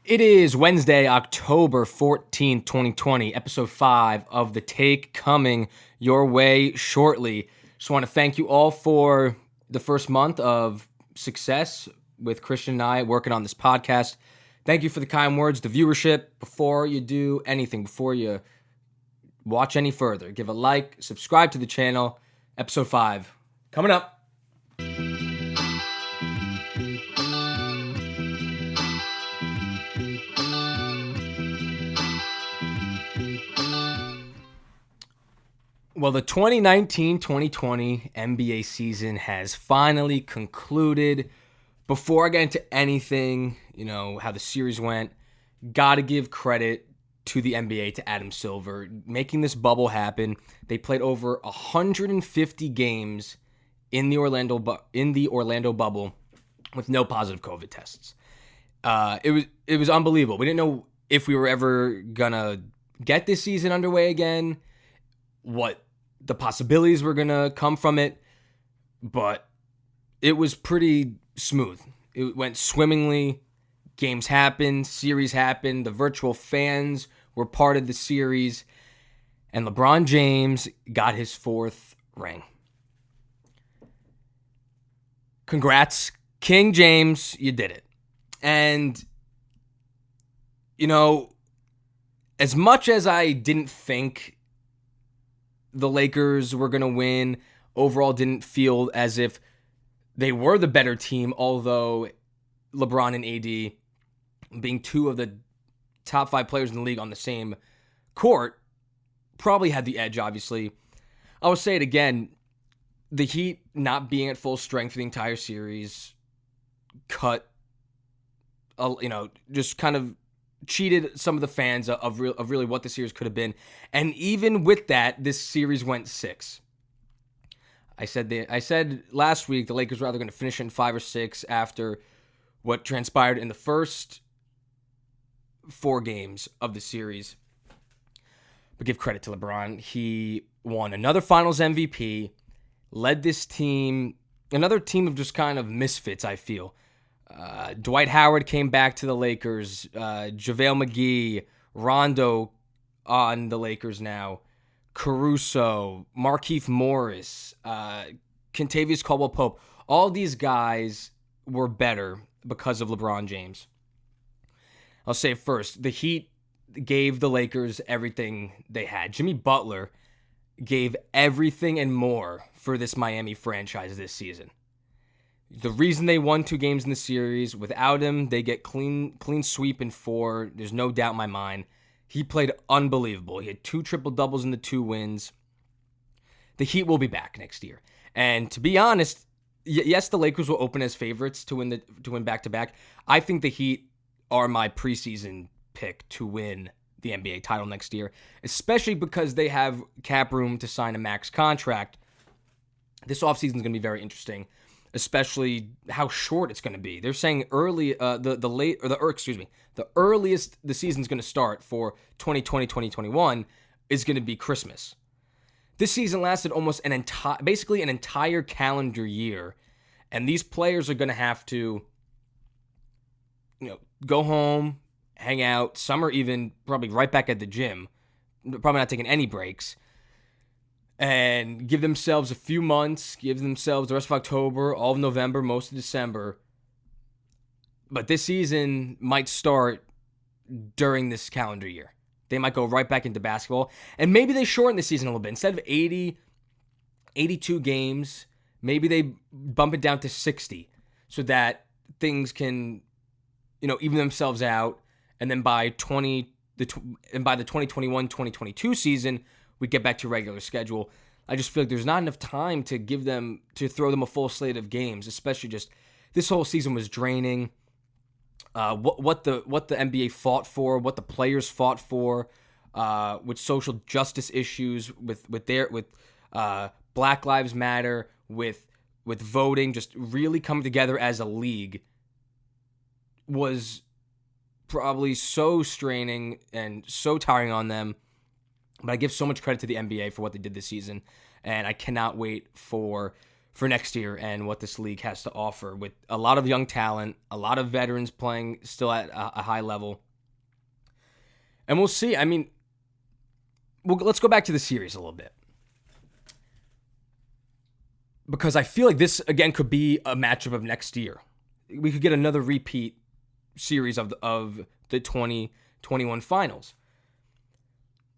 It is Wednesday, October 14th, 2020, episode 5 of The Take coming your way shortly. Just want to thank you all for the first month of success with Christian and I working on this podcast. Thank you for the kind words, the viewership. Before you do anything, before you watch any further, give a like, subscribe to the channel. Episode 5 coming up. Well, the 2019-2020 NBA season has finally concluded. Before I get into anything, how the series went, got to give credit to the NBA, to Adam Silver, making this bubble happen. They played over 150 games in the Orlando bubble with no positive COVID tests. It was unbelievable. We didn't know if we were ever gonna get this season underway again, what the possibilities were going to come from it, but it was pretty smooth. It went swimmingly. Games happened, series happened, the virtual fans were part of the series, and LeBron James got his 4th ring. Congrats, King James, you did it. And, as much as I didn't think the Lakers were going to win, overall didn't feel as if they were the better team, although LeBron and AD, being 2 of the top 5 players in the league on the same court, probably had the edge, obviously. I will say it again, the Heat not being at full strength for the entire series cut, just kind of cheated some of the fans of really what the series could have been. And even with that, this series went 6. I said last week the Lakers were either going to finish in 5 or 6 after what transpired in the first 4 games of the series. But give credit to LeBron. He won another Finals MVP, led this team, another team of just kind of misfits, I feel. Dwight Howard came back to the Lakers. JaVale McGee, Rondo on the Lakers now. Caruso, Markieff Morris, Kentavious Caldwell-Pope. All these guys were better because of LeBron James. I'll say first, the Heat gave the Lakers everything they had. Jimmy Butler gave everything and more for this Miami franchise this season. The reason they won 2 games in the series, without him, they get clean sweep in 4. There's no doubt in my mind. He played unbelievable. He had 2 triple-doubles in the 2 wins. The Heat will be back next year. And to be honest, yes, the Lakers will open as favorites to win back-to-back. I think the Heat are my preseason pick to win the NBA title next year, especially because they have cap room to sign a max contract. This offseason is going to be very interesting, especially how short it's going to be. They're saying the earliest the season's going to start for 2020-2021 is going to be Christmas. This season lasted almost an entire calendar year, and these players are going to have to, go home, hang out. Some are even probably right back at the gym, probably not taking any breaks, and give themselves a few months, give themselves the rest of October, all of November, most of December. But this season might start during this calendar year. They might go right back into basketball. And maybe they shorten the season a little bit. Instead of 80, 82 games, maybe they bump it down to 60 so that things can, even themselves out. And then by the 2021-2022 season, we get back to regular schedule. I just feel like there's not enough time to throw them a full slate of games, especially just this whole season was draining. What the NBA fought for, what the players fought for, with social justice issues, with Black Lives Matter, with voting, just really coming together as a league was probably so straining and so tiring on them. But I give so much credit to the NBA for what they did this season, and I cannot wait for for next year and what this league has to offer with a lot of young talent, a lot of veterans playing still at a high level. And we'll see. I mean, let's go back to the series a little bit. Because I feel like this, again, could be a matchup of next year. We could get another repeat series of the 2021 finals.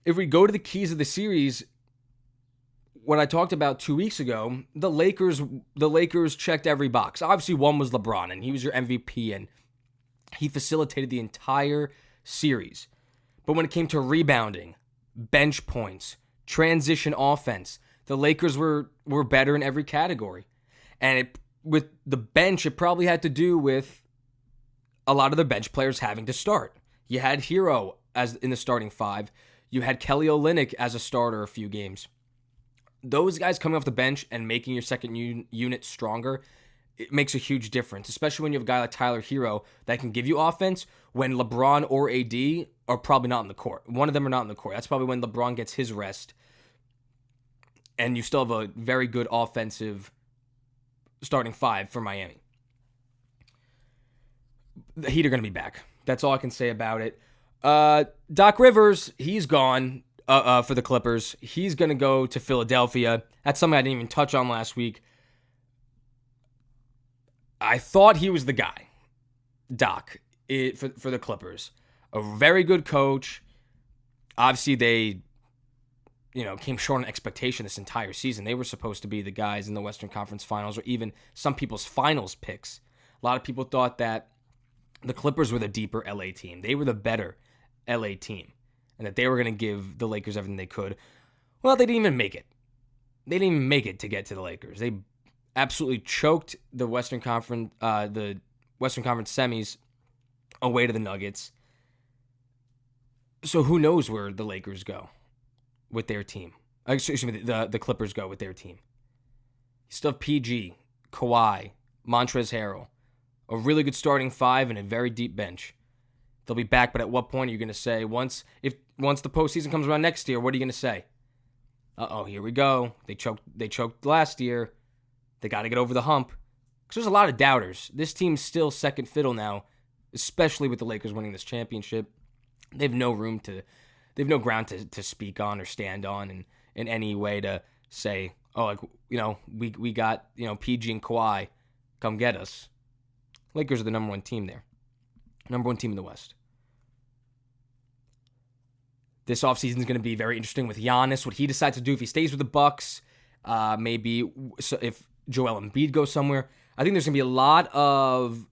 If we go to the keys of the series, what I talked about 2 weeks ago, the Lakers checked every box. Obviously, one was LeBron, and he was your MVP, and he facilitated the entire series. But when it came to rebounding, bench points, transition offense, the Lakers were better in every category. And with the bench, it probably had to do with a lot of the bench players having to start. You had Hero as in the starting five. You had Kelly Olynyk as a starter a few games. Those guys coming off the bench and making your second unit stronger, it makes a huge difference, especially when you have a guy like Tyler Hero that can give you offense when LeBron or AD are probably not in the court. One of them are not in the court. That's probably when LeBron gets his rest. And you still have a very good offensive starting five for Miami. The Heat are going to be back. That's all I can say about it. Doc Rivers, he's gone for the Clippers. He's going to go to Philadelphia. That's something I didn't even touch on last week. I thought he was the guy, Doc, for the Clippers. A very good coach. Obviously, they came short on expectation this entire season. They were supposed to be the guys in the Western Conference Finals or even some people's finals picks. A lot of people thought that the Clippers were the deeper LA team. They were the better LA team and that they were going to give the Lakers everything they could. Well, they didn't even make it. They didn't even make it to get to the Lakers. They absolutely choked the Western Conference semis away to the Nuggets. So who knows where the Lakers go with their team. Excuse me, the Clippers go with their team. You still have PG, Kawhi, Montrezl Harrell, a really good starting five and a very deep bench. They'll be back, but at what point are you going to say, once the postseason comes around next year, what are you going to say? Here we go. They choked last year. They got to get over the hump. Because there's a lot of doubters. This team's still second fiddle now, especially with the Lakers winning this championship. They have no ground to speak on or stand on in any way to say, we got, PG and Kawhi, come get us. Lakers are the number one team there. Number one team in the West. This offseason is going to be very interesting with Giannis, what he decides to do if he stays with the Bucks. Maybe if Joel Embiid goes somewhere. I think there's going to be a lot of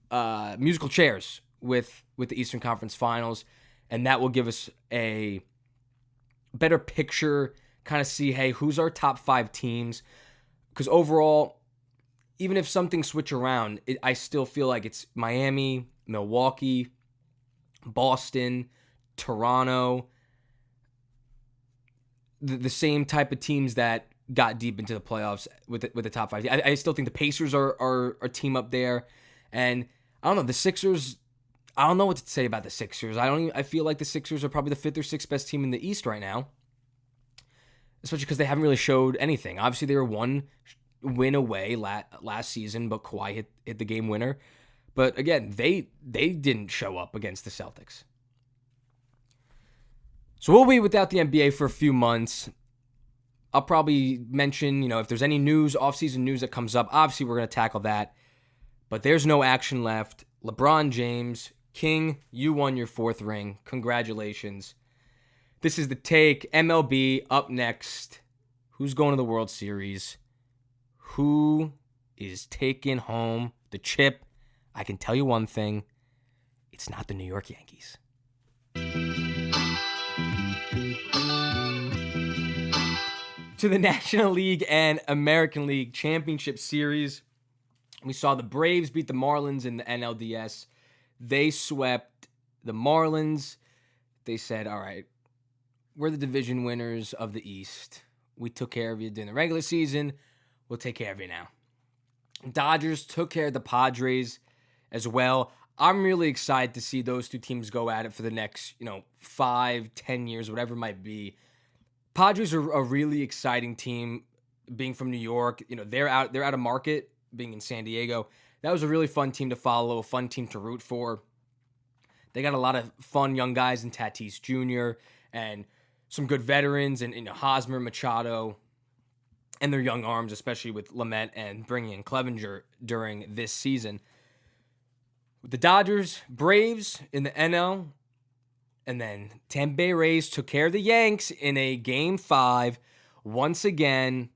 musical chairs with the Eastern Conference Finals, and that will give us a better picture, kind of see, hey, who's our top five teams? Because overall, even if some things switch around, I still feel like it's Miami, Milwaukee, Boston, Toronto, the same type of teams that got deep into the playoffs with the top five. I still think the Pacers are a team up there, and I don't know, the Sixers. I don't know what to say about the Sixers. I feel like the Sixers are probably the fifth or sixth best team in the East right now, especially because they haven't really showed anything. Obviously, they were one win away last season, but Kawhi hit the game winner. But again, they didn't show up against the Celtics. So we'll be without the NBA for a few months. I'll probably mention, if there's any news, off-season news that comes up, obviously we're going to tackle that. But there's no action left. LeBron James, King, you won your fourth ring. Congratulations. This is The Take. MLB up next. Who's going to the World Series? Who is taking home the chip? I can tell you one thing. It's not the New York Yankees. To the National League and American League Championship Series. We saw the Braves beat the Marlins in the NLDS. They swept the Marlins. They said, all right, we're the division winners of the East. We took care of you during the regular season. We'll take care of you now. Dodgers took care of the Padres as well. I'm really excited to see those two teams go at it for the next, 5, 10 years, whatever it might be. Padres are a really exciting team being from New York, they're out of market, being in San Diego. That was a really fun team to follow, a fun team to root for. They got a lot of fun young guys in Tatis Jr. and some good veterans and Hosmer, Machado, and their young arms, especially with Lamet and bringing in Clevenger during this season. The Dodgers, Braves in the NL, and then Tampa Bay Rays took care of the Yanks in a Game 5. Once again,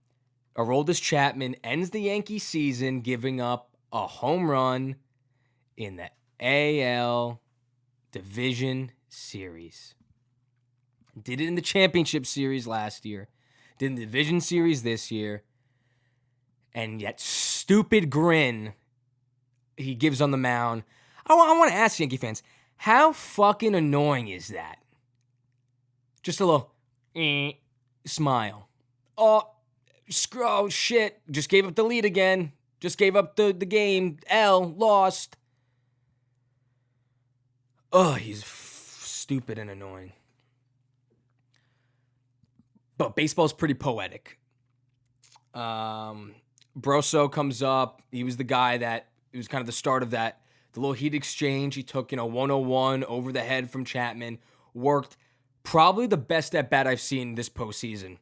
Aroldis Chapman ends the Yankee season giving up a home run in the AL Division Series. Did it in the Championship Series last year. Did in the Division Series this year. And yet, stupid grin he gives on the mound. I want to ask Yankee fans, how fucking annoying is that? Just a little smile. Oh, shit. Just gave up the lead again. Just gave up the game. Lost. Oh, he's stupid and annoying. But baseball's pretty poetic. Broso comes up. He was the guy that, it was kind of the start of that, the little heat exchange. He took, 101 over the head from Chapman. Worked probably the best at bat I've seen this postseason.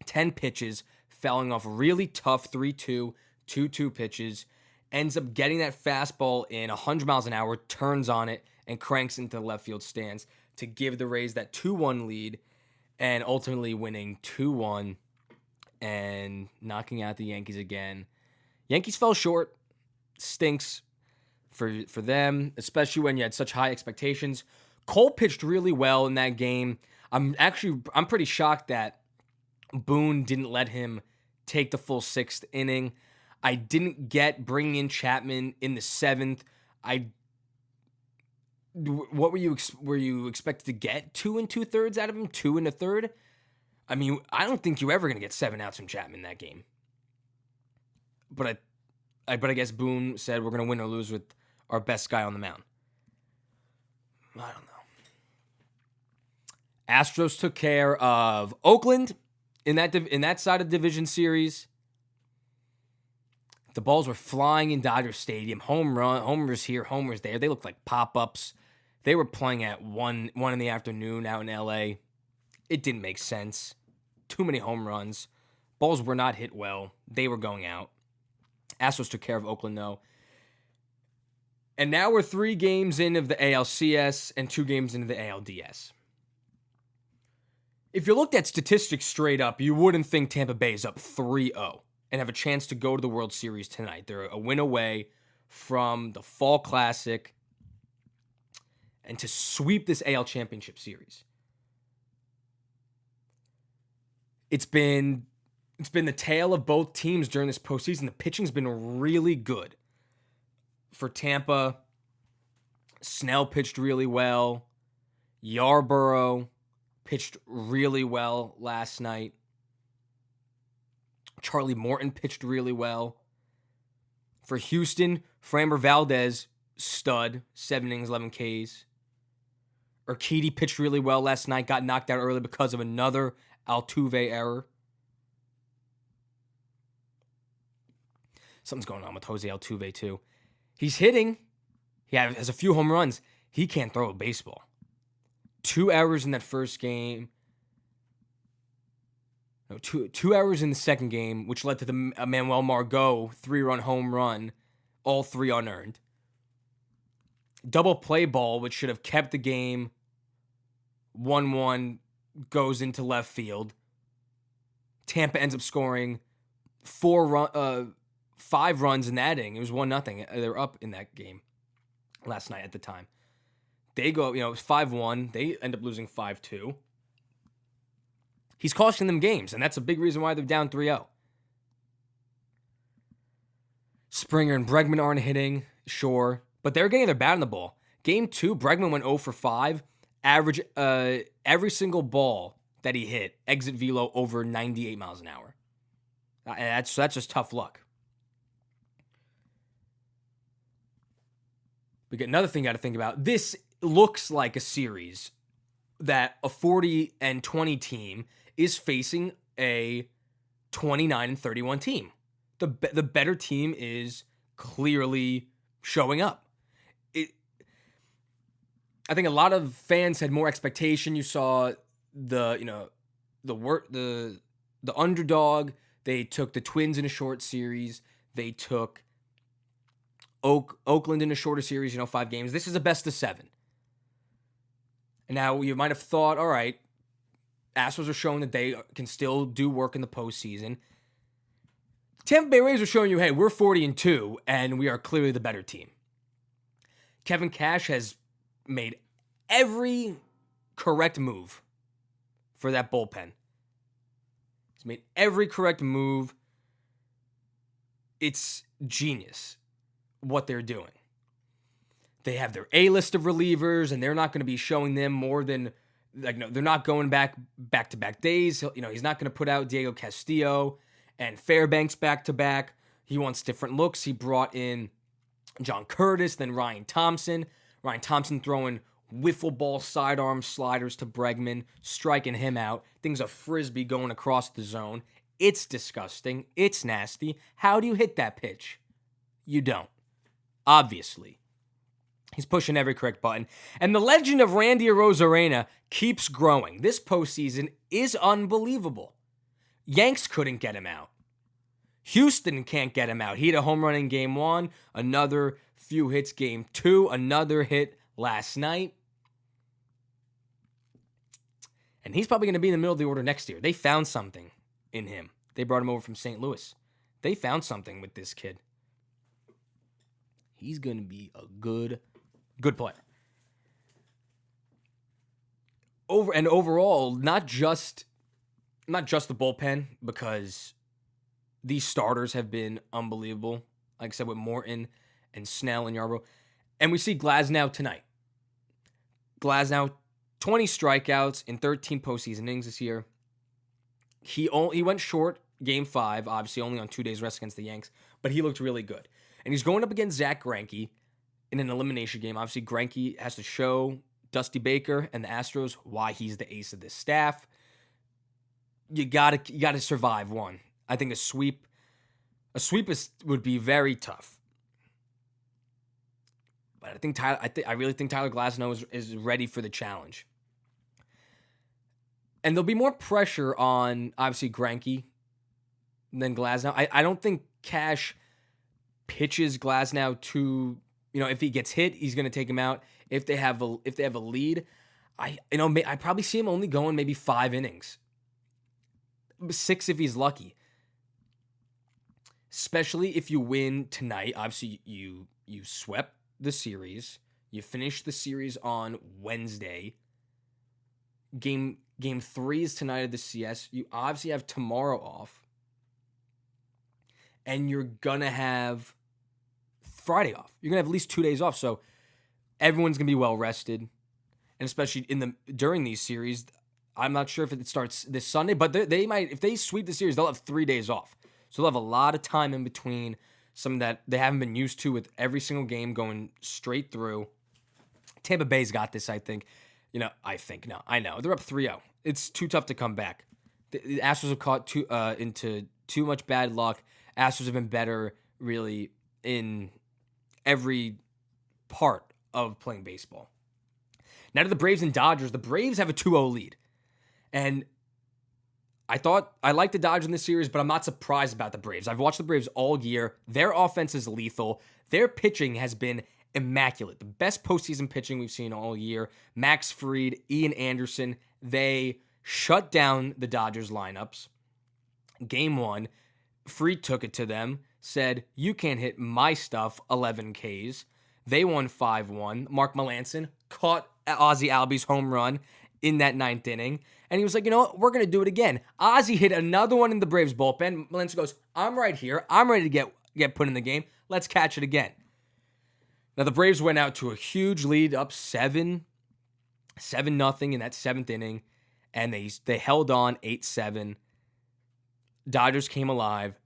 10 pitches, fouling off really tough 3-2, 2-2 pitches. Ends up getting that fastball in 100 miles an hour, turns on it, and cranks into the left field stands to give the Rays that 2-1 lead, and ultimately winning 2-1 and knocking out the Yankees again. Yankees fell short. Stinks for them, especially when you had such high expectations. Cole pitched really well in that game. I'm pretty shocked that Boone didn't let him take the full 6th inning. I didn't get bringing in Chapman in the 7th. What were you expected to get? 2 2/3 out of him? 2 1/3? I mean, I don't think you're ever going to get 7 outs from Chapman in that game. But I guess Boone said we're going to win or lose with our best guy on the mound. I don't know. Astros took care of Oakland in that side of the division series. The balls were flying in Dodger Stadium. Homers here, homers there. They looked like pop-ups. They were playing at 1 in the afternoon out in LA. It didn't make sense. Too many home runs. Balls were not hit well. They were going out. Astros took care of Oakland, though. And now we're 3 games in of the ALCS and 2 games into the ALDS. If you looked at statistics straight up, you wouldn't think Tampa Bay is up 3-0 and have a chance to go to the World Series tonight. They're a win away from the Fall Classic and to sweep this AL Championship Series. It's been the tale of both teams during this postseason. The pitching's been really good. For Tampa, Snell pitched really well. Yarborough pitched really well last night. Charlie Morton pitched really well. For Houston, Framber Valdez, stud, 7 innings, 11 Ks. Urquidy pitched really well last night, got knocked out early because of another Altuve error. Something's going on with Jose Altuve, too. He's hitting. He has a few home runs. He can't throw a baseball. 2 errors in that first game. No, two errors in the second game, which led to the Manuel Margot 3-run home run, all 3 unearned. Double play ball, which should have kept the game 1-1, goes into left field. Tampa ends up scoring 5 runs in that inning. It was 1-0. They were up in that game last night at the time. They go, it was 5-1. They end up losing 5-2. He's costing them games, and that's a big reason why they're down 3-0. Springer and Bregman aren't hitting, sure, but they're getting their bat on the ball. Game 2, Bregman went 0 for 5. Average every single ball that he hit, exit velo over 98 miles an hour. And that's just tough luck. We get another thing you got to think about. This looks like a series that a 40-20 team is facing a 29-31 team. The better team is clearly showing up. I think a lot of fans had more expectation. You saw the underdog. They took the Twins in a short series. They took Oakland in a shorter series, 5 games. This is a best of 7. And now you might have thought, all right, Astros are showing that they can still do work in the postseason. Tampa Bay Rays are showing you, hey, we're 40-2, and we are clearly the better team. Kevin Cash has made every correct move for that bullpen. He's made every correct move. It's genius what they're doing. They have their A-list of relievers, and they're not going to be showing them more than, they're not going back-to-back days. He's not going to put out Diego Castillo and Fairbanks back-to-back. He wants different looks. He brought in John Curtis, then Ryan Thompson. Ryan Thompson throwing wiffle ball sidearm sliders to Bregman, striking him out. Things a frisbee going across the zone. It's disgusting. It's nasty. How do you hit that pitch? You don't. Obviously. He's pushing every correct button. And the legend of Randy Arozarena keeps growing. This postseason is unbelievable. Yanks couldn't get him out. Houston can't get him out. He had a home run in game 1, another few hits game 2, another hit last night. And he's probably going to be in the middle of the order next year. They found something in him. They brought him over from St. Louis. They found something with this kid. He's going to be a good player. Overall, not just the bullpen, because these starters have been unbelievable. Like I said, with Morton and Snell and Yarbrough. And we see Glasnow tonight. Glasnow, 20 strikeouts in 13 postseason innings this year. He went short game 5, obviously only on 2 days rest against the Yanks, but he looked really good. And he's going up against Zach Greinke in an elimination game. Obviously, Greinke has to show Dusty Baker and the Astros why he's the ace of this staff. You gotta survive one. I think a sweep would be very tough. But I really think Tyler Glasnow is ready for the challenge. And there'll be more pressure on, obviously, Greinke than Glasnow. I don't think Cash pitches Glasnow to, if he gets hit, he's going to take him out. If they have a lead, I probably see him only going maybe 5 innings. 6 if he's lucky. Especially if you win tonight. Obviously, you swept the series. You finished the series on Wednesday. Game 3 is tonight of the CS. You obviously have tomorrow off. And you're going to have Friday off. You're going to have at least 2 days off. So everyone's going to be well rested. And especially during these series, I'm not sure if it starts this Sunday, but they might, if they sweep the series, they'll have 3 days off. So they'll have a lot of time in between, some that they haven't been used to with every single game going straight through. Tampa Bay's got this, I think. I know. They're up 3-0. It's too tough to come back. The Astros have caught into too much bad luck. Astros have been better, really, in every part of playing baseball. Now to the Braves and Dodgers. The Braves have a 2-0 lead. And I like the Dodgers in this series, but I'm not surprised about the Braves. I've watched the Braves all year. Their offense is lethal. Their pitching has been immaculate. The best postseason pitching we've seen all year. Max Fried, Ian Anderson, they shut down the Dodgers lineups. Game 1, Fried took it to them, said, "You can't hit my stuff," 11 Ks. They won 5-1. Mark Melancon caught Ozzie Albies home run in that 9th inning. And he was like, you know what? We're going to do it again. Ozzie hit another one in the Braves bullpen. Melancon goes, "I'm right here. I'm ready to get put in the game. Let's catch it again." Now, the Braves went out to a huge lead, up 7-0 in that 7th inning. And they held on 8-7. Dodgers came alive.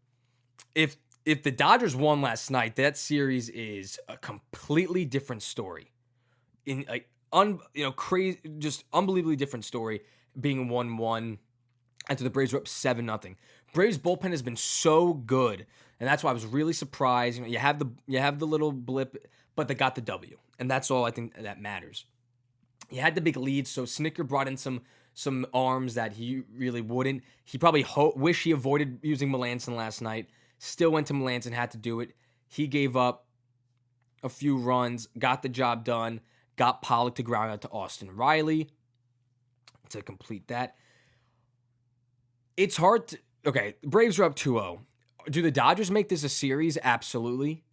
If the Dodgers won last night, that series is a completely different story. Crazy, just unbelievably different story, being 1-1 after the Braves were up 7-0. Braves bullpen has been so good, and that's why I was really surprised. You have the little blip, but they got the W, and that's all I think that matters. You had the big lead, so Snicker brought in some arms that he really wouldn't. He probably wish he avoided using Melanson last night. Still went to Melanson, had to do it. He gave up a few runs, got the job done, got Pollock to ground out to Austin Riley to complete that. It's hard to... Okay, Braves are up 2-0. Do the Dodgers make this a series? Absolutely.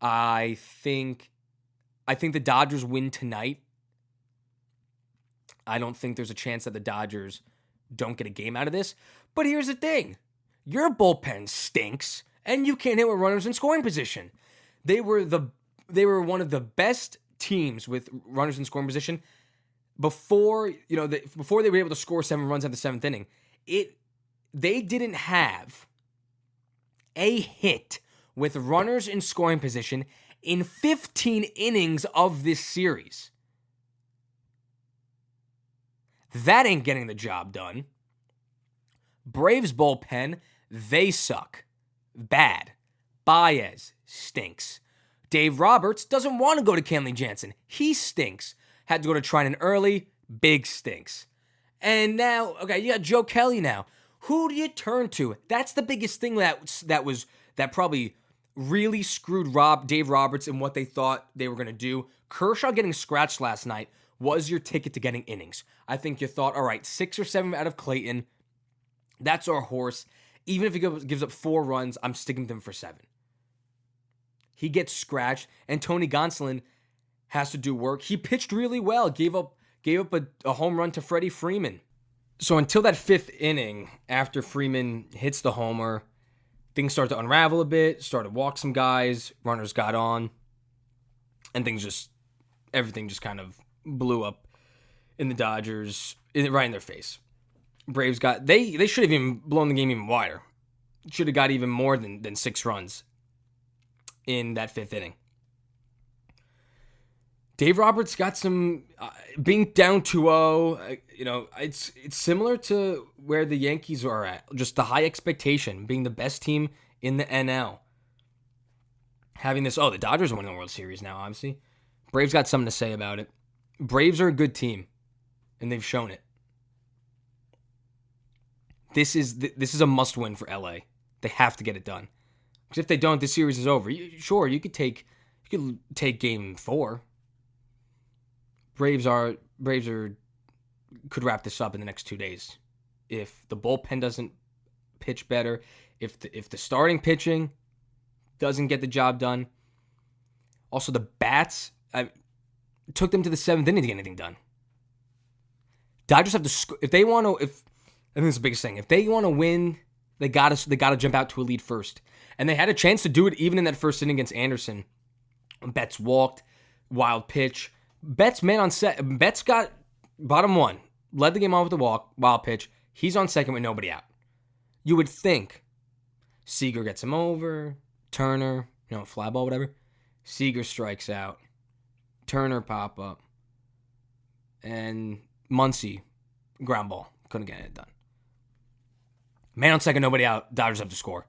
I think the Dodgers win tonight. I don't think there's a chance that the Dodgers don't get a game out of this. But here's the thing. Your bullpen stinks, and you can't hit with runners in scoring position. They were one of the best teams with runners in scoring position before they were able to score 7 runs at the 7th inning. They didn't have a hit with runners in scoring position in 15 innings of this series. That ain't getting the job done. Braves bullpen, they suck. Bad. Baez stinks. Dave Roberts doesn't want to go to Kenley Jansen. He stinks. Had to go to Trinan early. Big stinks. And now, okay, you got Joe Kelly now. Who do you turn to? That's the biggest thing that probably really screwed Dave Roberts and what they thought they were going to do. Kershaw getting scratched last night was your ticket to getting innings. I think you thought, all right, 6 or 7 out of Clayton. That's our horse. Even if he gives up 4 runs, I'm sticking with him for 7. He gets scratched, and Tony Gonsolin has to do work. He pitched really well, gave up a home run to Freddie Freeman. So until that 5th inning, after Freeman hits the homer, things start to unravel a bit, started to walk some guys, runners got on, and everything just kind of blew up in the Dodgers, right in their face. Braves they should have even blown the game even wider. Should have got even more than 6 runs in that 5th inning. Dave Roberts got some, being down 2-0, it's similar to where the Yankees are at. Just the high expectation, being the best team in the NL. Having this, the Dodgers are winning the World Series now, obviously. Braves got something to say about it. Braves are a good team, and they've shown it. This is a must-win for LA. They have to get it done. Because if they don't, this series is over. You could take game 4. Braves could wrap this up in the next 2 days. If the bullpen doesn't pitch better, if the starting pitching doesn't get the job done. Also, the bats, took them to the 7th inning to get anything done. Dodgers have to if they want to. I think it's the biggest thing. If they want to win, they gotta jump out to a lead first, and they had a chance to do it even in that 1st inning against Anderson. Betts walked, wild pitch. Betts man on set. Betts got bottom 1, led the game off with the walk, wild pitch. He's on second with nobody out. You would think Seager gets him over, Turner, fly ball, whatever. Seager strikes out, Turner pop up, and Muncy ground ball. Couldn't get it done. Man on second, nobody out. Dodgers have to score.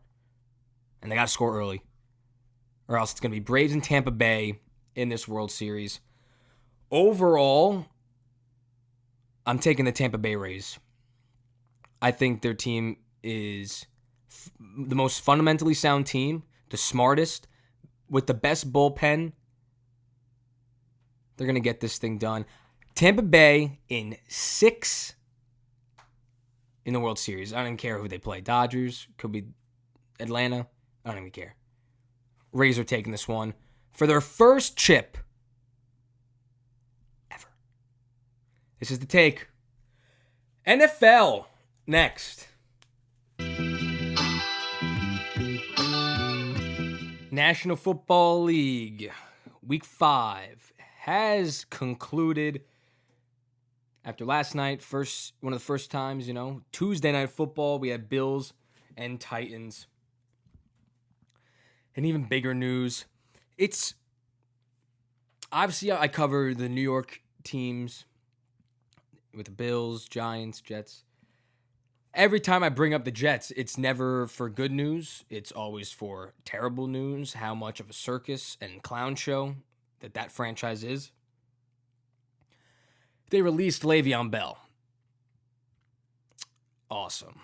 And they got to score early. Or else it's going to be Braves and Tampa Bay in this World Series. Overall, I'm taking the Tampa Bay Rays. I think their team is the most fundamentally sound team, the smartest, with the best bullpen. They're going to get this thing done. Tampa Bay in 6 in the World Series. I don't even care who they play. Dodgers, could be Atlanta. I don't even care. Rays are taking this one for their first chip ever. This is the take. NFL next. National Football League Week 5 has concluded. After last night, one of the first times, Tuesday Night Football, we had Bills and Titans. And even bigger news, it's obviously I cover the New York teams with the Bills, Giants, Jets. Every time I bring up the Jets, it's never for good news. It's always for terrible news, how much of a circus and clown show that franchise is. They released Le'Veon Bell. Awesome.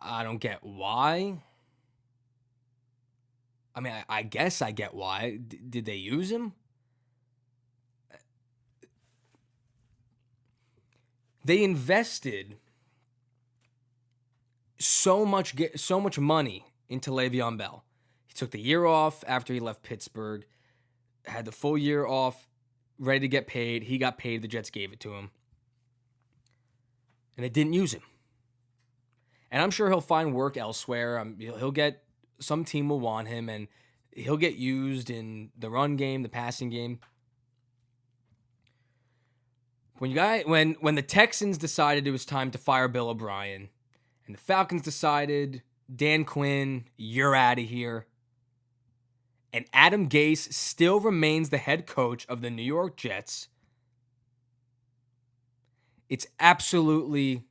I don't get why. I mean, I guess I get why. Did they use him? They invested so much money into Le'Veon Bell. He took the year off after he left Pittsburgh, had the full year off, ready to get paid. He got paid. The Jets gave it to him. And they didn't use him. And I'm sure he'll find work elsewhere. He'll get, some team will want him, and he'll get used in the run game, the passing game. When the Texans decided it was time to fire Bill O'Brien, and the Falcons decided, Dan Quinn, you're out of here, and Adam Gase still remains the head coach of the New York Jets, it's absolutely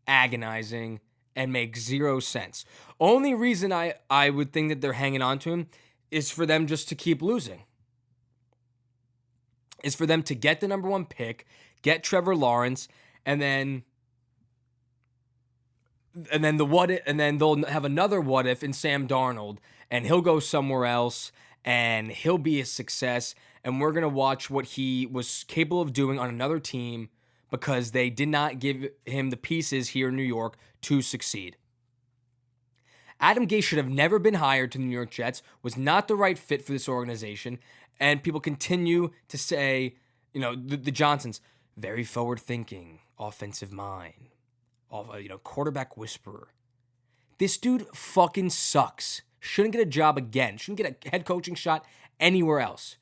agonizing and makes zero sense. Only reason I would think that they're hanging on to him is for them just to keep losing. Is for them to get the number one pick, get Trevor Lawrence, and then they'll have another what if in Sam Darnold, and he'll go somewhere else, and he'll be a success, and we're gonna watch what he was capable of doing on another team because they did not give him the pieces here in New York to succeed. Adam Gase should have never been hired to the New York Jets, was not the right fit for this organization, and people continue to say, the Johnsons, very forward-thinking, offensive mind, quarterback whisperer. This dude fucking sucks. Shouldn't get a job again. Shouldn't get a head coaching shot anywhere else.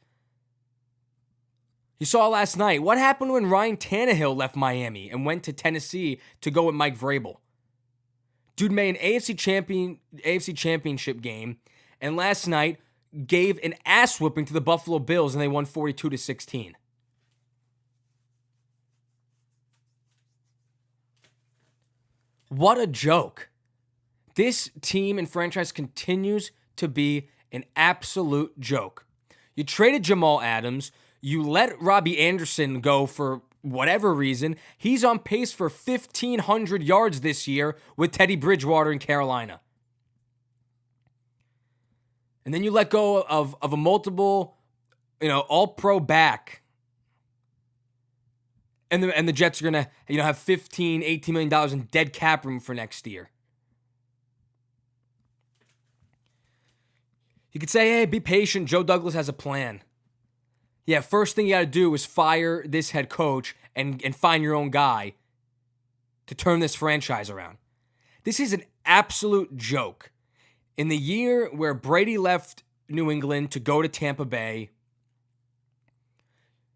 You saw last night. What happened when Ryan Tannehill left Miami and went to Tennessee to go with Mike Vrabel? Dude made an AFC Championship game, and last night gave an ass whooping to the Buffalo Bills, and they won 42-16. What a joke. This team and franchise continues to be an absolute joke. You traded Jamal Adams. You let Robbie Anderson go for whatever reason. He's on pace for 1,500 yards this year with Teddy Bridgewater in Carolina. And then you let go of a multiple, all-pro back. And the Jets are going to, have $15, $18 million in dead cap room for next year. You could say, hey, be patient. Joe Douglas has a plan. Yeah, first thing you got to do is fire this head coach and find your own guy to turn this franchise around. This is an absolute joke. In the year where Brady left New England to go to Tampa Bay,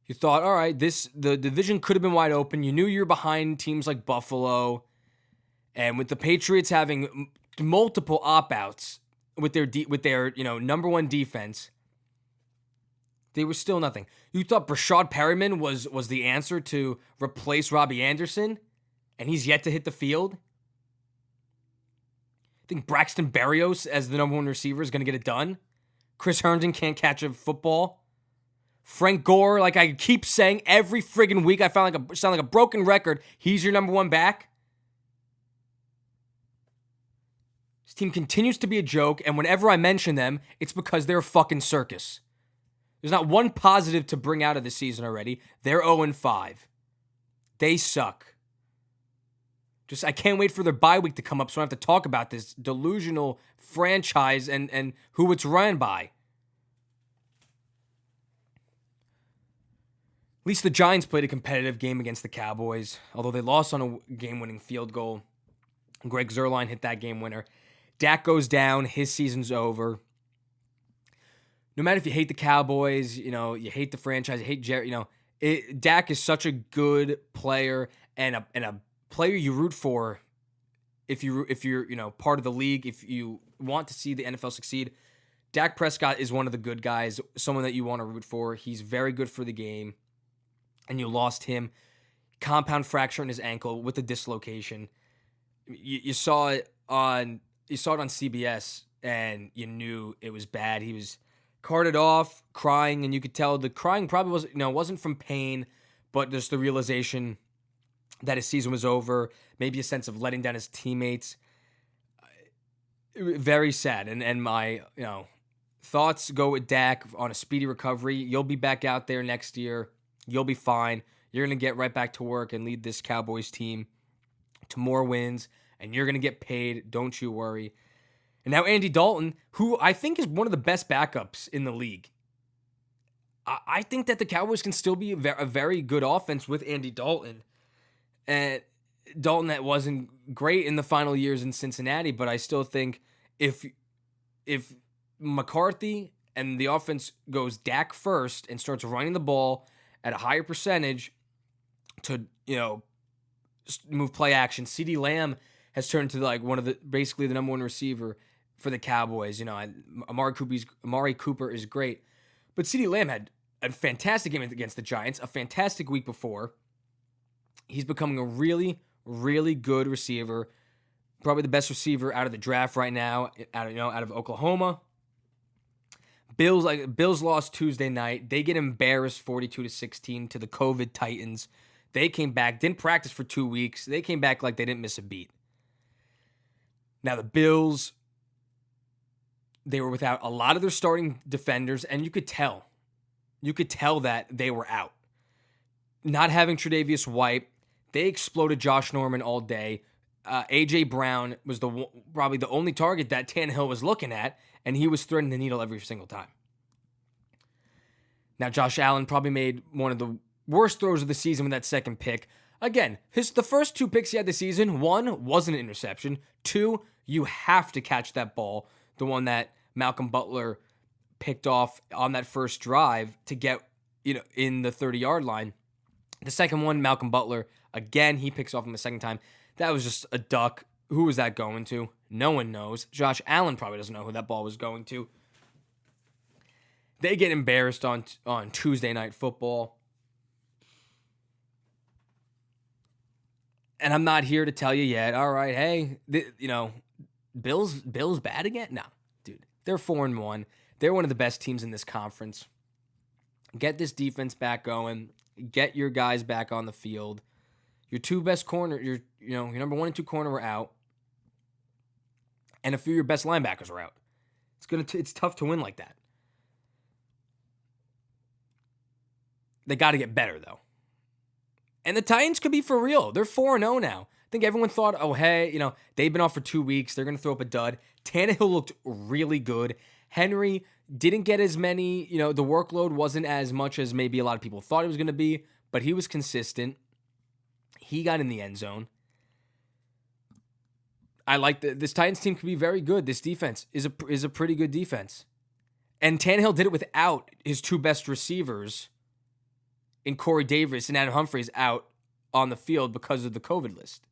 you thought, all right, the division could have been wide open. You knew you were behind teams like Buffalo. And with the Patriots having multiple opt-outs with their number one defense, they were still nothing. You thought Brashad Perriman was the answer to replace Robbie Anderson, and he's yet to hit the field? I think Braxton Berrios as the number one receiver is going to get it done. Chris Herndon can't catch a football. Frank Gore, like I keep saying every friggin' week, I sound like a broken record. He's your number one back. This team continues to be a joke, and whenever I mention them, it's because they're a fucking circus. There's not one positive to bring out of the season already. They're 0-5. They suck. I can't wait for their bye week to come up so I don't have to talk about this delusional franchise and who it's run by. At least the Giants played a competitive game against the Cowboys, although they lost on a game-winning field goal. Greg Zuerlein hit that game winner. Dak goes down. His season's over. No matter if you hate the Cowboys, you hate the franchise, you hate Jerry, Dak is such a good player and a player you root for if you're part of the league, if you want to see the NFL succeed. Dak Prescott is one of the good guys, someone that you want to root for. He's very good for the game, and you lost him. compound fracture in his ankle with a dislocation. You saw it on CBS, and you knew it was bad. He was carted off, crying, and you could tell the crying probably wasn't from pain, but just the realization that his season was over, maybe a sense of letting down his teammates. Very sad, and my thoughts go with Dak on a speedy recovery. You'll be back out there next year. You'll be fine. You're gonna get right back to work and lead this Cowboys team to more wins, and you're gonna get paid. Don't you worry. And now Andy Dalton, who I think is one of the best backups in the league. I think that the Cowboys can still be a very good offense with Andy Dalton. And Dalton, that wasn't great in the final years in Cincinnati, but I still think if McCarthy and the offense goes Dak first and starts running the ball at a higher percentage to, move play action, CeeDee Lamb has turned to like basically the number one receiver for the Cowboys. Amari Cooper is great, but CeeDee Lamb had a fantastic game against the Giants, a fantastic week before. He's becoming a really, really good receiver, probably the best receiver out of the draft right now, out of Oklahoma. Bills lost Tuesday night. They get embarrassed 42-16 to the COVID Titans. They came back, didn't practice for 2 weeks. They came back like they didn't miss a beat. Now the Bills, they were without a lot of their starting defenders, and you could tell that they were out. Not having Tre'Davious White, they exploded Josh Norman all day. A.J. Brown was probably the only target that Tannehill was looking at, and he was threading the needle every single time. Now, Josh Allen probably made one of the worst throws of the season with that second pick. Again, the first 2 picks he had this season, 1 wasn't an interception. 2, you have to catch that ball, the one that Malcolm Butler picked off on that first drive to get in the 30-yard line. The second one, Malcolm Butler, again, he picks off him the second time. That was just a duck. Who was that going to? No one knows. Josh Allen probably doesn't know who that ball was going to. They get embarrassed on Tuesday Night Football. And I'm not here to tell you yet, all right, hey, Bills bad again? No, dude. They're 4-1. They're one of the best teams in this conference. Get this defense back going. Get your guys back on the field. Your 2 best corner, your number 1 and 2 corner were out, and a few of your best linebackers are out. It's tough to win like that. They got to get better though. And the Titans could be for real. They're 4-0 now. I think everyone thought, oh hey, they've been off for 2 weeks. They're gonna throw up a dud. Tannehill looked really good. Henry didn't get as many. The workload wasn't as much as maybe a lot of people thought it was gonna be, but he was consistent. He got in the end zone. I like this Titans team could be very good. This defense is a pretty good defense. And Tannehill did it without his 2 best receivers in Corey Davis and Adam Humphries out on the field because of the COVID list.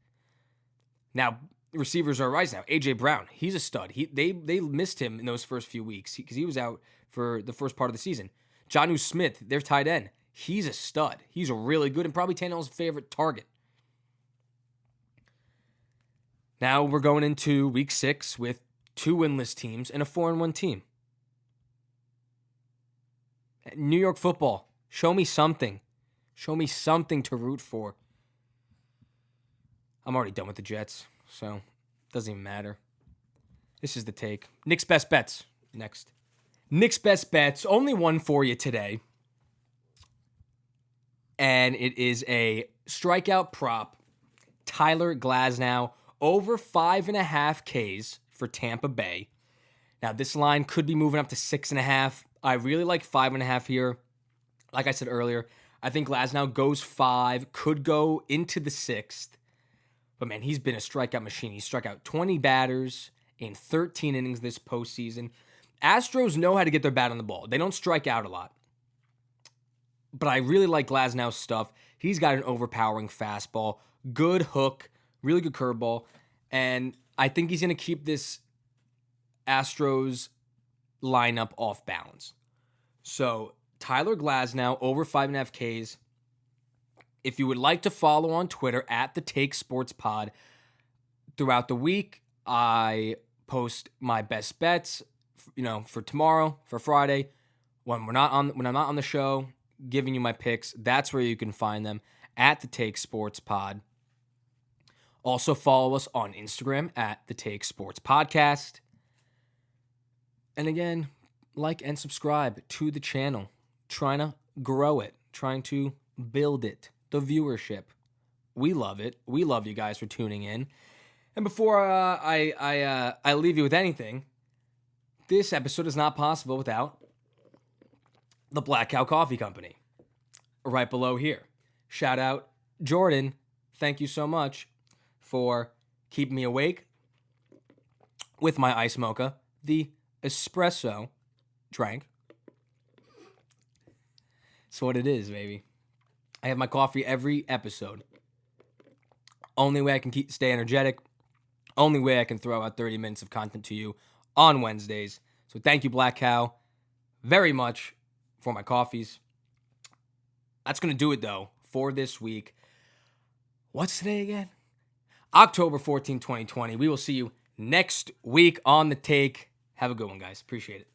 Now, receivers are rising now. A.J. Brown, he's a stud. They missed him in those first few weeks because he was out for the first part of the season. Jonnu Smith, their tight end, he's a stud. He's a really good and probably Tannehill's favorite target. Now we're going into week 6 with 2 winless teams and a 4-1 team. New York football, show me something. Show me something to root for. I'm already done with the Jets, so it doesn't even matter. This is the take. Nick's best bets next. Nick's best bets, only one for you today. And it is a strikeout prop. Tyler Glasnow over 5.5 Ks for Tampa Bay. Now, this line could be moving up to 6.5. I really like 5.5 here. Like I said earlier, I think Glasnow goes 5, could go into the 6th. But, man, he's been a strikeout machine. He struck out 20 batters in 13 innings this postseason. Astros know how to get their bat on the ball. They don't strike out a lot. But I really like Glasnow's stuff. He's got an overpowering fastball, good hook, really good curveball, and I think he's going to keep this Astros lineup off balance. So Tyler Glasnow over 5.5 Ks. If you would like to follow on Twitter at the Take Sports Pod, throughout the week, I post my best bets, for tomorrow, for Friday, when I'm not on the show, giving you my picks. That's where you can find them at the Take Sports Pod. Also follow us on Instagram at the Take Sports Podcast. And again, like and subscribe to the channel. Trying to grow it, trying to build it, the viewership. We love it. We love you guys for tuning in. And before I leave you with anything, this episode is not possible without the Black Cow Coffee Company. Right below here. Shout out Jordan. Thank you so much for keeping me awake with my ice mocha, the espresso drink. It's what it is, baby. I have my coffee every episode. Only way I can stay energetic. Only way I can throw out 30 minutes of content to you on Wednesdays. So thank you, Black Cow, very much for my coffees. That's going to do it, though, for this week. What's today again? October 14, 2020. We will see you next week on The Take. Have a good one, guys. Appreciate it.